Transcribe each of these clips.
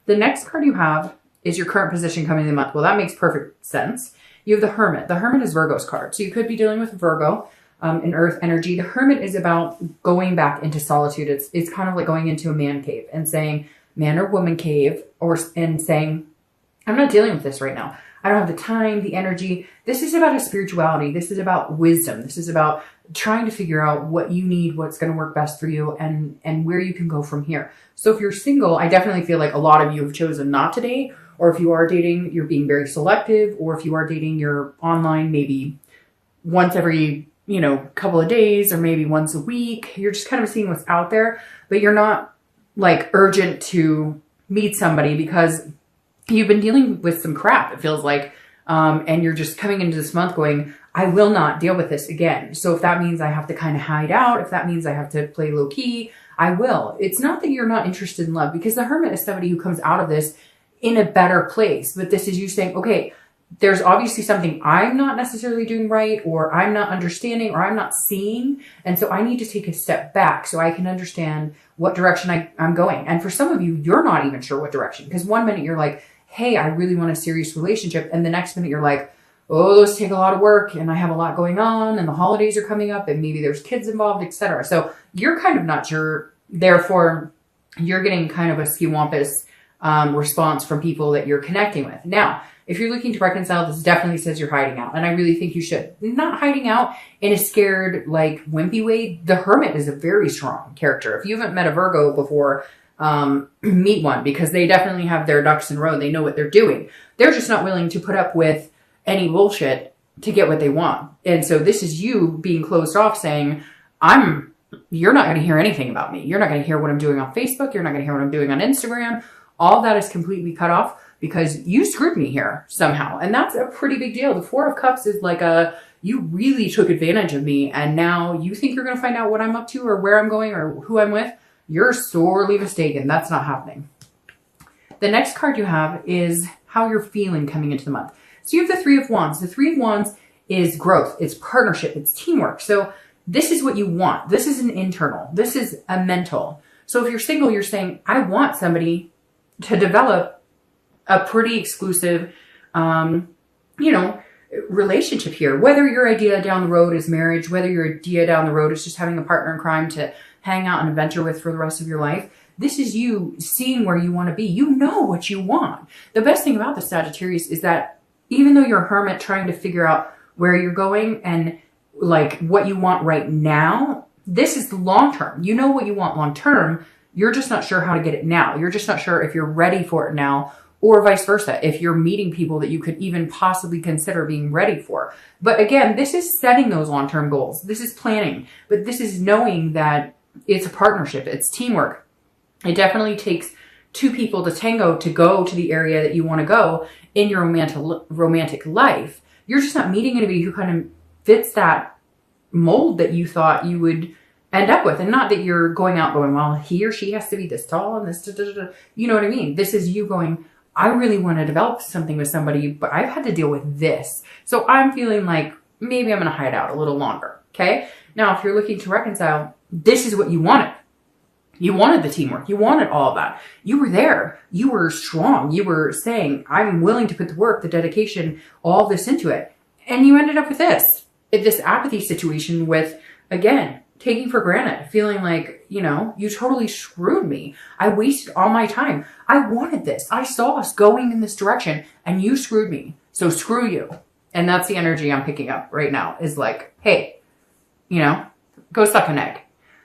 The next card you have is your current position coming in the month. Well, that makes perfect sense. You have the Hermit. The Hermit is Virgo's card. So you could be dealing with Virgo, an earth energy. The Hermit is about going back into solitude. It's kind of like going into a man cave and saying, man or woman cave, and saying, I'm not dealing with this right now. I don't have the time, the energy. This is about a spirituality. This is about wisdom. This is about trying to figure out what you need, what's going to work best for you, and where you can go from here. So if you're single, I definitely feel like a lot of you have chosen not to date, or if you are dating, you're being very selective, or if you are dating, you're online maybe once every, couple of days, or maybe once a week. You're just kind of seeing what's out there, but you're not like urgent to meet somebody because you've been dealing with some crap, it feels like, and you're just coming into this month going, I will not deal with this again. So if that means I have to kind of hide out, if that means I have to play low key, I will. It's not that you're not interested in love, because the Hermit is somebody who comes out of this in a better place. But this is you saying, okay, there's obviously something I'm not necessarily doing right, or I'm not understanding, or I'm not seeing. And so I need to take a step back so I can understand what direction I'm going. And for some of you, you're not even sure what direction, because one minute you're like, hey, I really want a serious relationship. And the next minute you're like, oh, those take a lot of work and I have a lot going on and the holidays are coming up and maybe there's kids involved, etc. So you're kind of not sure. Therefore, you're getting kind of a skiwampus response from people that you're connecting with. Now, if you're looking to reconcile, this definitely says you're hiding out. And I really think you should. Not hiding out in a scared, like, wimpy way. The Hermit is a very strong character. If you haven't met a Virgo before, meet one, because they definitely have their ducks in a row. They know what they're doing. They're just not willing to put up with any bullshit to get what they want. And so this is you being closed off saying, you're not going to hear anything about me. You're not going to hear what I'm doing on Facebook. You're not going to hear what I'm doing on Instagram. All that is completely cut off because you screwed me here somehow. And that's a pretty big deal. The Four of Cups is like you really took advantage of me. And now you think you're going to find out what I'm up to or where I'm going or who I'm with. You're sorely mistaken. That's not happening. The next card you have is how you're feeling coming into the month. So you have the Three of Wands. The Three of Wands is growth. It's partnership. It's teamwork. So this is what you want. This is an internal. This is a mental. So if you're single, you're saying, I want somebody to develop a pretty exclusive, relationship here. Whether your idea down the road is marriage, whether your idea down the road is just having a partner in crime to hang out and adventure with for the rest of your life. This is you seeing where you want to be. You know what you want. The best thing about the Sagittarius is that even though you're a hermit trying to figure out where you're going and like what you want right now, this is the long term. You know what you want long term. You're just not sure how to get it now. You're just not sure if you're ready for it now, or vice versa, if you're meeting people that you could even possibly consider being ready for. But again, this is setting those long-term goals. This is planning, but this is knowing that it's a partnership. It's teamwork. It definitely takes two people to tango to go to the area that you want to go in your romantic life. You're just not meeting anybody who kind of fits that mold that you thought you would end up with. And not that you're going out going, well, he or she has to be this tall and this, you know what I mean? This is you going, I really want to develop something with somebody, but I've had to deal with this. So I'm feeling like maybe I'm going to hide out a little longer. Okay. Now, if you're looking to reconcile, this is what you wanted. You wanted the teamwork. You wanted all of that. You were there. You were strong. You were saying, I'm willing to put the work, the dedication, all this into it. And you ended up with this apathy situation with, again, taking for granted, feeling like, you totally screwed me. I wasted all my time. I wanted this. I saw us going in this direction and you screwed me. So screw you. And that's the energy I'm picking up right now is like, hey, go suck an egg.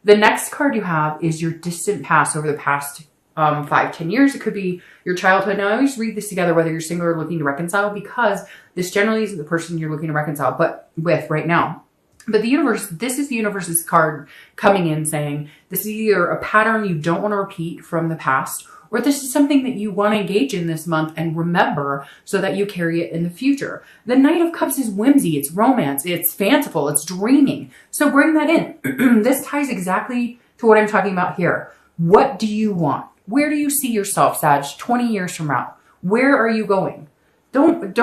The next card you have is your distant past over the past 5-10 years. It could be your childhood. Now, I always read this together, whether you're single or looking to reconcile, because this generally isn't the person you're looking to reconcile with right now. But this is the universe's card coming in saying this is either a pattern you don't want to repeat from the past, or this is something that you want to engage in this month and remember so that you carry it in the future. The Knight of Cups is whimsy, it's romance, it's fanciful, it's dreaming. So bring that in. This ties exactly to what I'm talking about here. What do you want? Where do you see yourself, Sag, 20 years from now? Where are you going? Don't,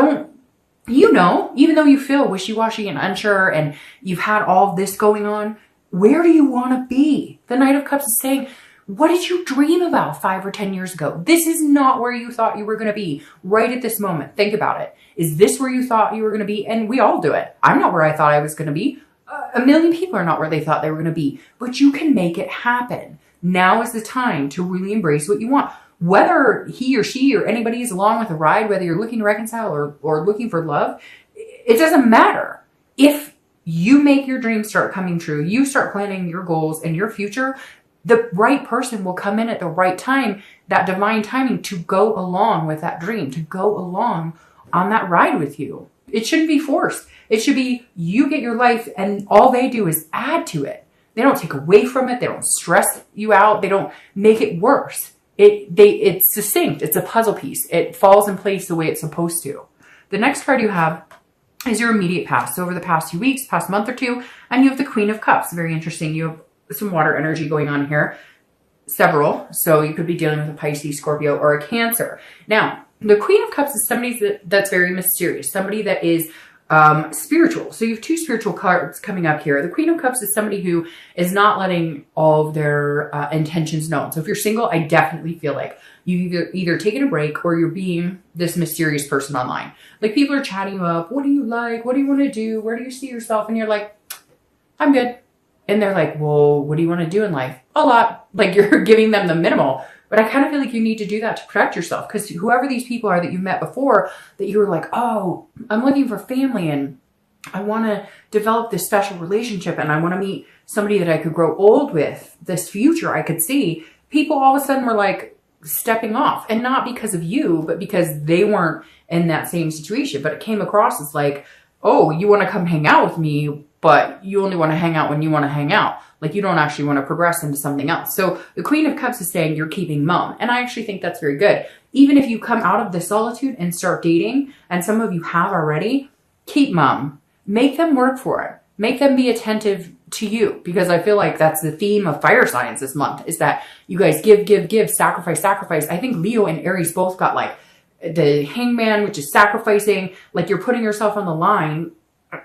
even though you feel wishy-washy and unsure and you've had all this going on, where do you want to be? The Knight of Cups is saying, What did you dream about 5 or 10 years ago? This is not where you thought you were going to be right at this moment. Think about it. Is this where you thought you were going to be? And we all do it. I'm not where I thought I was going to be. A million people are not where they thought they were going to be, but you can make it happen. Now is the time to really embrace what you want. Whether he or she or anybody is along with a ride, whether you're looking to reconcile or looking for love, it doesn't matter. If you make your dreams start coming true, you start planning your goals and your future, the right person will come in at the right time, that divine timing to go along with that dream, to go along on that ride with you. It shouldn't be forced. It should be you get your life and all they do is add to it. They don't take away from it. They don't stress you out. They don't make it worse. It's succinct. It's a puzzle piece. It falls in place the way it's supposed to. The next card you have is your immediate past. So over the past few weeks, past month or two, and you have the Queen of Cups. Very interesting. You have some water energy going on here. Several. So you could be dealing with a Pisces, Scorpio, or a Cancer. Now, the Queen of Cups is somebody that's very mysterious. Somebody that is spiritual. So you have two spiritual cards coming up here. The Queen of Cups is somebody who is not letting all of their intentions known. So if you're single, I definitely feel like you either taking a break or you're being this mysterious person online. Like people are chatting you up. What do you like? What do you want to do? Where do you see yourself? And you're like, I'm good. And they're like, well, what do you want to do in life? A lot. Like you're giving them the minimal. But I kind of feel like you need to do that to protect yourself, because whoever these people are that you met before, that you were like, oh, I'm looking for family and I want to develop this special relationship and I want to meet somebody that I could grow old with, this future I could see. People all of a sudden were like stepping off, and not because of you, but because they weren't in that same situation. But it came across as like, oh, you want to come hang out with me, but you only want to hang out when you want to hang out. Like you don't actually want to progress into something else. So the Queen of Cups is saying you're keeping mum. And I actually think that's very good. Even if you come out of the solitude and start dating, and some of you have already, keep mum. Make them work for it. Make them be attentive to you, because I feel like that's the theme of fire signs this month, is that you guys give, sacrifice. I think Leo and Aries both got like the Hangman, which is sacrificing, like you're putting yourself on the line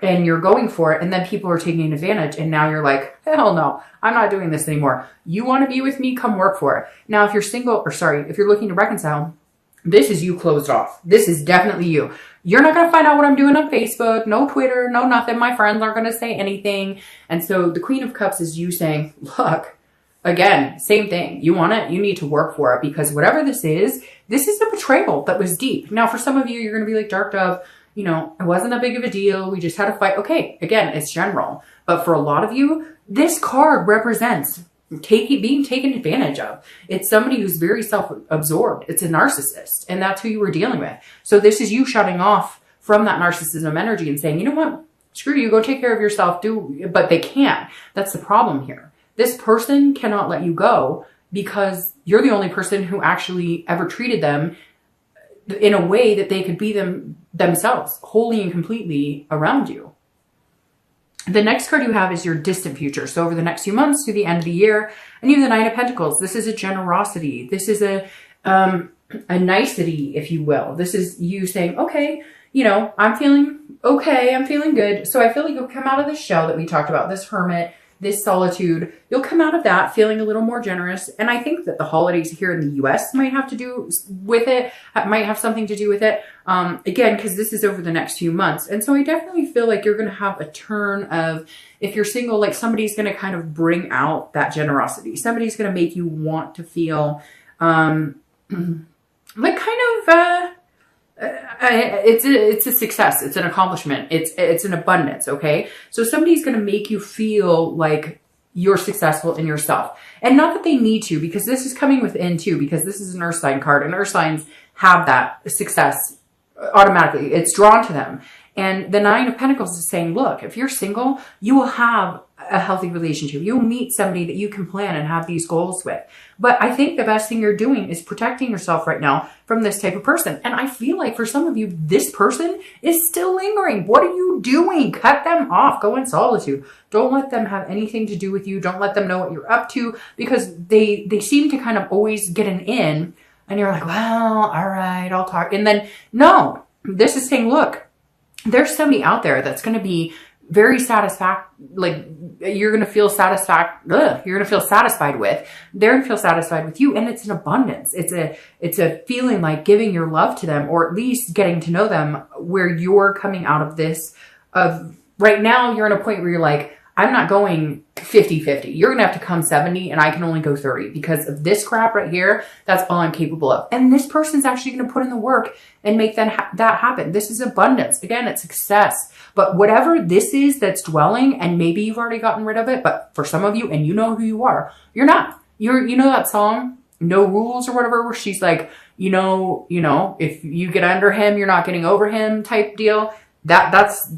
and you're going for it, and then people are taking advantage, and now you're like, hell no, I'm not doing this anymore. You want to be with me? Come work for it. Now, if you're single, if you're looking to reconcile, this is you closed off. This is definitely you. You're not going to find out what I'm doing on Facebook, no Twitter, no nothing. My friends aren't going to say anything. And so the Queen of Cups is you saying, look, again, same thing. You want it, you need to work for it, because whatever this is a betrayal that was deep. Now, for some of you, you're going to be like, Dark Dove, you know, it wasn't that big of a deal. We just had a fight. Okay, again, it's general. But for a lot of you, this card represents being taken advantage of. It's somebody who's very self-absorbed. It's a narcissist, and that's who you were dealing with. So this is you shutting off from that narcissism energy and saying, you know what? Screw you. Go take care of yourself. But they can't. That's the problem here. This person cannot let you go because you're the only person who actually ever treated them in a way that they could be themselves, wholly and completely around you. The next card you have is your distant future. So over the next few months to the end of the year, and you have the Nine of Pentacles. This is a generosity. This is a nicety, if you will. This is you saying, okay, you know, I'm feeling okay. I'm feeling good. So I feel like you'll come out of this shell that we talked about, this hermit, this solitude. You'll come out of that feeling a little more generous. And I think that the holidays here in the US might have to do with it, might have something to do with it. Again, because this is over the next few months. And so I definitely feel like you're going to have a turn of, if you're single, like somebody's going to kind of bring out that generosity. Somebody's going to make you want to feel like kind of, it's a success. It's an accomplishment. It's an abundance. Okay. So somebody's going to make you feel like you're successful in yourself, and not that they need to, because this is coming within too, because this is an earth sign card, and earth signs have that success automatically. It's drawn to them. And the Nine of Pentacles is saying, look, if you're single, you will have a healthy relationship. You'll meet somebody that you can plan and have these goals with. But I think the best thing you're doing is protecting yourself right now from this type of person. And I feel like for some of you, this person is still lingering. What are you doing? Cut them off. Go in solitude. Don't let them have anything to do with you. Don't let them know what you're up to, because they seem to kind of always get an in, and you're like, well, all right, I'll talk. And then no, this is saying, look, there's somebody out there that's going to be very like you're going to feel you're going to feel satisfied with. They're going to feel satisfied with you. And it's an abundance. It's a feeling like giving your love to them, or at least getting to know them, where you're coming out of this of right now. You're in a point where you're like, I'm not going 50-50. You're going to have to come 70 and I can only go 30 because of this crap right here. That's all I'm capable of. And this person's actually going to put in the work and make that happen. This is abundance. Again, it's success. But whatever this is that's dwelling, and maybe you've already gotten rid of it, but for some of you, and you know who you are, you're not. You know that song, No Rules or whatever, where she's like, you know, if you get under him, you're not getting over him type deal. That's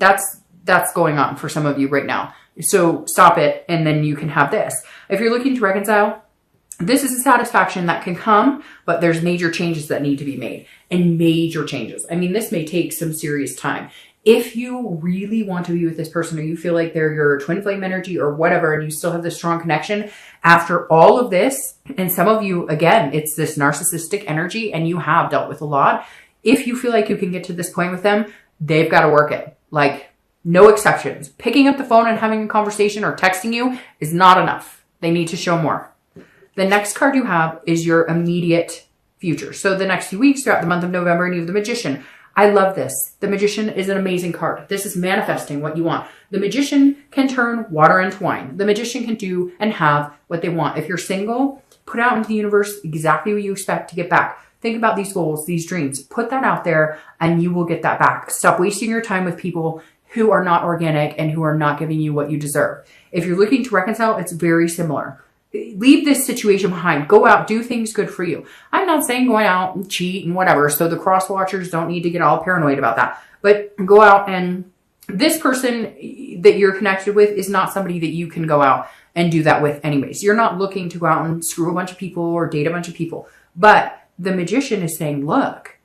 going on for some of you right now. So stop it, and then you can have this. If you're looking to reconcile, this is a satisfaction that can come, but there's major changes that need to be made, and major changes. I mean, this may take some serious time. If you really want to be with this person, or you feel like they're your twin flame energy or whatever, and you still have this strong connection after all of this, and some of you, again, it's this narcissistic energy and you have dealt with a lot. If you feel like you can get to this point with them, they've got to work it. Like, no exceptions. Picking up the phone and having a conversation or texting you is not enough. They need to show more. The next card you have is your immediate future. So the next few weeks throughout the month of November, and you have the Magician. I love this. The Magician is an amazing card. This is manifesting what you want. The Magician can turn water into wine. The Magician can do and have what they want. If you're single, put out into the universe exactly what you expect to get back. Think about these goals, these dreams. Put that out there and you will get that back. Stop wasting your time with people who are not organic and who are not giving you what you deserve. If you're looking to reconcile, it's very similar. Leave this situation behind. Go out, do things good for you. I'm not saying going out and cheat and whatever, so the cross watchers don't need to get all paranoid about that. But go out, and this person that you're connected with is not somebody that you can go out and do that with anyways. You're not looking to go out and screw a bunch of people or date a bunch of people. But the Magician is saying, look,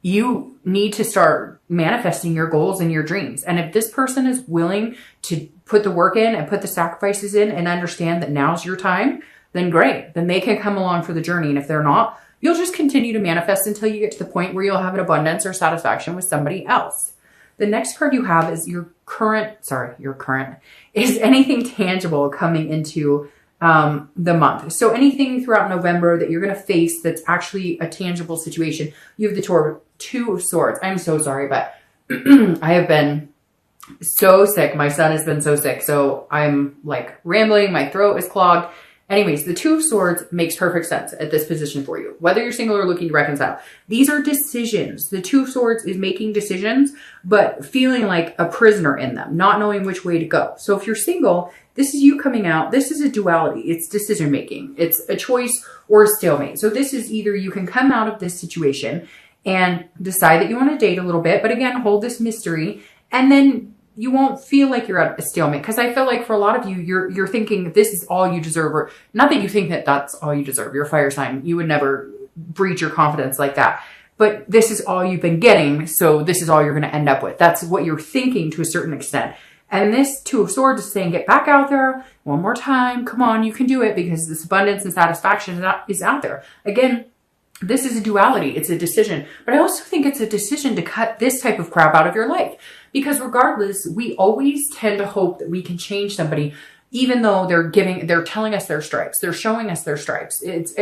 you need to start manifesting your goals and your dreams. And if this person is willing to put the work in and put the sacrifices in and understand that now's your time, then great. Then they can come along for the journey. And if they're not, you'll just continue to manifest until you get to the point where you'll have an abundance or satisfaction with somebody else. The next card you have is is anything tangible coming into the month. So anything throughout November that you're going to face that's actually a tangible situation. You have the Two of Swords. I'm so sorry, but I have been so sick. My son has been so sick. So I'm like rambling. My throat is clogged. Anyways, the Two of Swords makes perfect sense at this position for you, whether you're single or looking to reconcile. These are decisions. The Two of Swords is making decisions, but feeling like a prisoner in them, not knowing which way to go. So if you're single, this is you coming out. This is a duality. It's decision making. It's a choice or a stalemate. So this is either you can come out of this situation and decide that you want to date a little bit, but again, hold this mystery, and then you won't feel like you're at a stalemate. Because I feel like for a lot of you, you're thinking this is all you deserve, or not that you think that that's all you deserve. You're a fire sign. You would never breach your confidence like that. But this is all you've been getting, so this is all you're going to end up with. That's what you're thinking to a certain extent. And this Two of Swords is saying, get back out there one more time. Come on, you can do it, because this abundance and satisfaction is out there. Again, this is a duality. It's a decision. But I also think it's a decision to cut this type of crap out of your life. Because regardless, we always tend to hope that we can change somebody, even though they're telling us their stripes. They're showing us their stripes. It's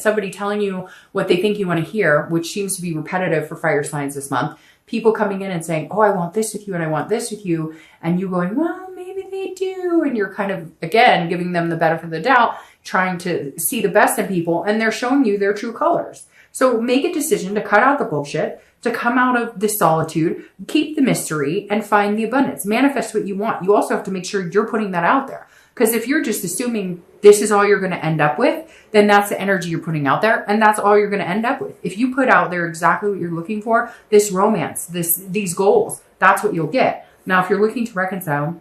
somebody telling you what they think you want to hear, which seems to be repetitive for fire signs this month. People coming in and saying, oh, I want this with you and I want this with you. And you going, well, maybe they do. And you're kind of, again, giving them the benefit of the doubt, trying to see the best in people, and they're showing you their true colors. So make a decision to cut out the bullshit, to come out of the solitude, keep the mystery, and find the abundance. Manifest what you want. You also have to make sure you're putting that out there. Because if you're just assuming this is all you're going to end up with, then that's the energy you're putting out there, and that's all you're going to end up with. If you put out there exactly what you're looking for, this romance, these goals, that's what you'll get. Now, if you're looking to reconcile,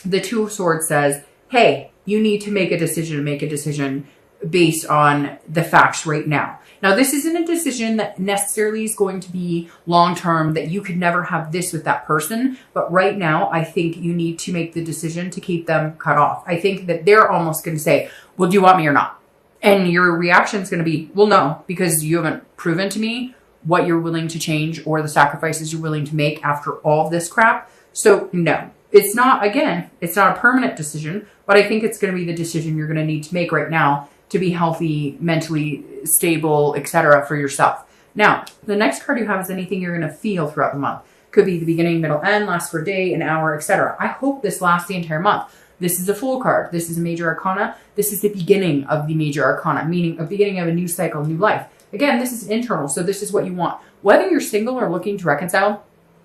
the Two of Swords says, hey, you need to make a decision based on the facts right now. Now, this isn't a decision that necessarily is going to be long-term, that you could never have this with that person. But right now, I think you need to make the decision to keep them cut off. I think that they're almost going to say, well, do you want me or not? And your reaction is going to be, well, no, because you haven't proven to me what you're willing to change or the sacrifices you're willing to make after all of this crap. So no, It's not, again, it's not a permanent decision, but I think it's going to be the decision you're going to need to make right now to be healthy, mentally stable, etc. for yourself. Now, the next card you have is anything you're going to feel throughout the month. Could be the beginning, middle, end, lasts for a day, an hour, etc. I hope this lasts the entire month. This is a Fool card. This is a major arcana. This is the beginning of the major arcana, meaning a beginning of a new cycle, new life. Again, this is internal, so this is what you want. Whether you're single or looking to reconcile,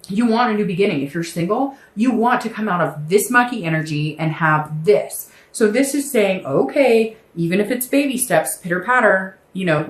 you want a new beginning. If you're single, you want to come out of this mucky energy and have this. So this is saying, okay, even if it's baby steps, pitter patter, you know,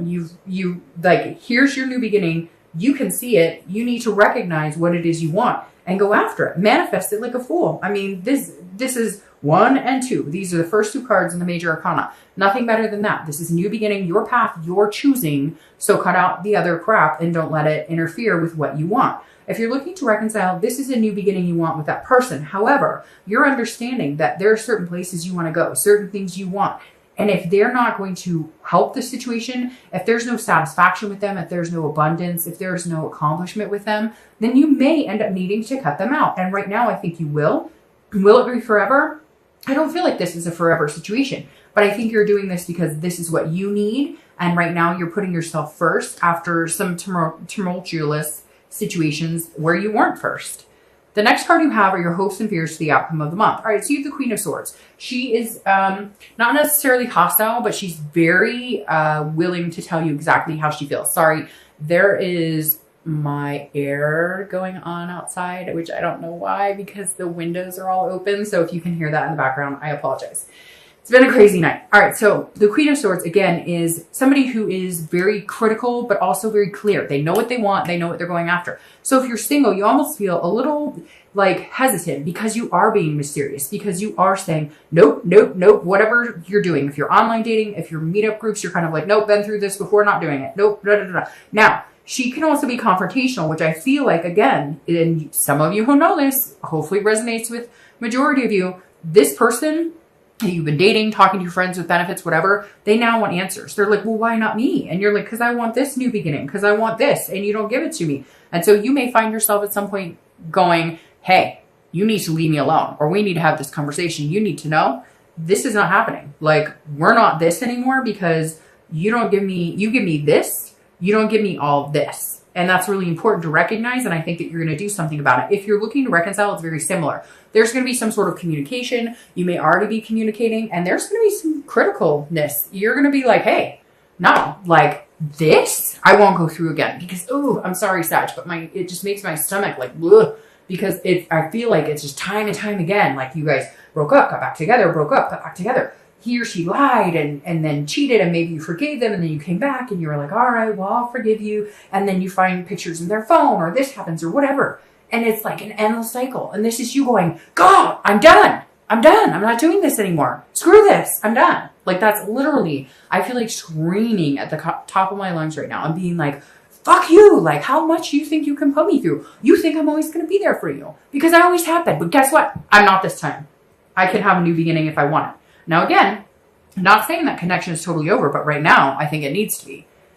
you like, here's your new beginning. You can see it. You need to recognize what it is you want and go after it. Manifest it like a fool. I mean, this is 1 and 2. These are the first 2 cards in the major arcana. Nothing better than that. This is a new beginning, your path, your choosing. So cut out the other crap and don't let it interfere with what you want. If you're looking to reconcile, this is a new beginning you want with that person. However, you're understanding that there are certain places you want to go, certain things you want. And if they're not going to help the situation, if there's no satisfaction with them, if there's no abundance, if there's no accomplishment with them, then you may end up needing to cut them out. And right now, I think you will. Will it be forever? I don't feel like this is a forever situation, but I think you're doing this because this is what you need. And right now you're putting yourself first after some tumultuous situations where you weren't first. The next card you have are your hopes and fears to the outcome of the month. All right, so you have the Queen of Swords. She is not necessarily hostile, but she's very willing to tell you exactly how she feels. Sorry, there is my air going on outside, which I don't know why, because the windows are all open. So if you can hear that in the background, I apologize. It's been a crazy night. All right, so the Queen of Swords, again, is somebody who is very critical, but also very clear. They know what they want. They know what they're going after. So if you're single, you almost feel a little like hesitant because you are being mysterious, because you are saying, nope, nope, nope, whatever you're doing. If you're online dating, if you're meetup groups, you're kind of like, nope, been through this before, not doing it. Nope, da, da, da, da. Now, she can also be confrontational, which I feel like, again, and some of you who know this, hopefully resonates with majority of you, this person you've been dating, talking to your friends with benefits, whatever, they now want answers. They're like, well, why not me? And you're like, because I want this new beginning, because I want this, and you don't give it to me. And so you may find yourself at some point going, hey, you need to leave me alone, or we need to have this conversation. You need to know this is not happening. Like, we're not this anymore because you give me this, you don't give me all this. And that's really important to recognize. And I think that you're going to do something about it. If you're looking to reconcile, it's very similar. There's going to be some sort of communication. You may already be communicating, and there's going to be some criticalness. You're going to be like, hey, no, like this, I won't go through again because, oh, I'm sorry, Sag, but it just makes my stomach like, ugh, because I feel like it's just time and time again. Like you guys broke up, got back together, broke up, got back together. He or she lied and then cheated, and maybe you forgave them, and then you came back and you were like, all right, well, I'll forgive you. And then you find pictures in their phone, or this happens or whatever. And it's like an endless cycle. And this is you going, God, I'm done. I'm done. I'm not doing this anymore. Screw this. I'm done. Like that's literally, I feel like screaming at the top of my lungs right now and being like, fuck you. Like how much do you think you can put me through? You think I'm always going to be there for you because I always have been. But guess what? I'm not this time. I can have a new beginning if I want it. Now, again, I'm not saying that connection is totally over, but right now I think it needs to be.